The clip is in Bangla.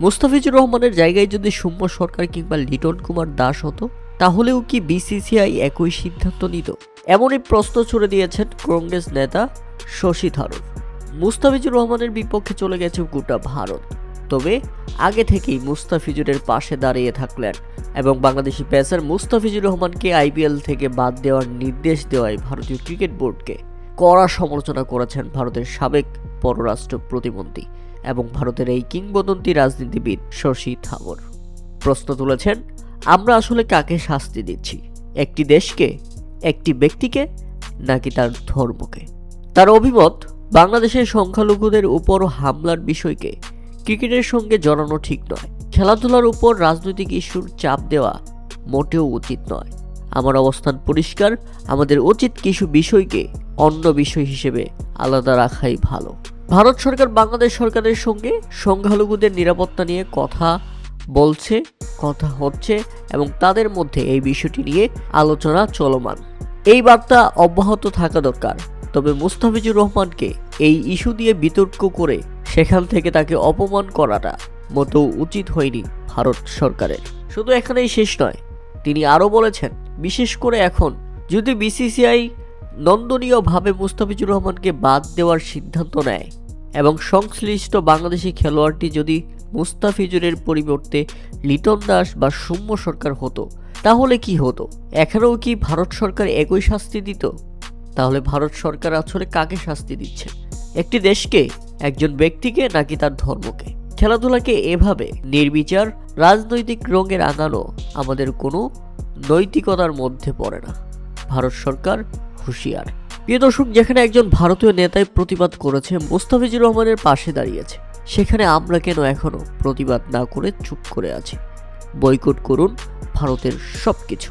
মুস্তাফিজুর রহমানের জায়গায় যদি সৌম্য সরকার কিংবা লিটন কুমার দাস হতো, তাহলেও কি বিসিসিআই একই সিদ্ধান্ত নিত? এমনই প্রশ্ন ছুড়ে দিয়েছেন কংগ্রেস নেতা শশী থারুর। মুস্তাফিজুর রহমানের বিপক্ষে চলে গেছে গোটা ভারত, তবে আগে থেকেই মুস্তাফিজুরের পাশে দাঁড়িয়ে থাকলেন এবং বাংলাদেশি পেসার মুস্তাফিজুর রহমানকে আইপিএল থেকে বাদ দেওয়ার নির্দেশ দেওয়ায় ভারতীয় ক্রিকেট বোর্ডকে কড়া সমালোচনা করেছেন ভারতের সাবেক পররাষ্ট্র প্রতিমন্ত্রী এবং ভারতের এই কিংবদন্তি রাজনীতিবিদ শশী থারুর। প্রশ্ন তুলেছেন, আমরা আসলে কাকে শাস্তি দিচ্ছি? একটি দেশকে, একটি ব্যক্তিকে, নাকি তার ধর্মকে? তার অভিমত, বাংলাদেশের সংখ্যালঘুদের উপর হামলার বিষয়কে ক্রিকেটের সঙ্গে জড়ানো ঠিক নয়। খেলাধুলার উপর রাজনৈতিক ইস্যুর চাপ দেওয়া মোটেও উচিত নয়। আমার অবস্থান পরিষ্কার, আমাদের উচিত কিছু বিষয়কে অন্য বিষয় হিসেবে আলাদা রাখাই ভালো। ভারত সরকার বাংলাদেশ সরকারের সঙ্গে সংখ্যালঘুদের নিরাপত্তা নিয়ে কথা বলছে, কথা হচ্ছে এবং তাদের মধ্যে এই বিষয়টি নিয়ে আলোচনা চলমান। এই বার্তা অব্যাহত থাকা দরকার। তবে মুস্তাফিজুর রহমানকে এই ইস্যু দিয়ে বিতর্ক করে সেখান থেকে তাকে অপমান করাটা মোটেও উচিত হয়নি ভারত সরকারের। শুধু এখানেই শেষ নয়, তিনি আরও বলেছেন, বিশেষ করে এখন যদি বিসিসিআই নন্দনীয়ভাবে মুস্তাফিজুর রহমানকে বাদ দেওয়ার সিদ্ধান্ত নেয় এবং সংশ্লিষ্ট বাংলাদেশি খেলোয়াড়টি যদি মুস্তাফিজুরের পরিবর্তে লিটন দাস বা সৌম্য সরকার হতো, তাহলে কি হতো? এখানেও কি ভারত সরকার একই শাস্তি দিত? তাহলে ভারত সরকার আসলে কাকে শাস্তি দিচ্ছে? একটি দেশকে, একজন ব্যক্তিকে, নাকি তার ধর্মকে? খেলাধুলাকে এভাবে নির্বিচার রাজনৈতিক রঙে রাঙানো আমাদের কোনো নৈতিকতার মধ্যে পড়ে না। ভারত সরকার হুঁশিয়ার। প্রিয় দর্শক, যেখানে একজন ভারতীয় নেতাই প্রতিবাদ করেছে, মুস্তাফিজুর রহমানের পাশে দাঁড়িয়েছে, সেখানে আমরা কেন এখনো প্রতিবাদ না করে চুপ করে আছি? বয়কট করুন ভারতের সবকিছু।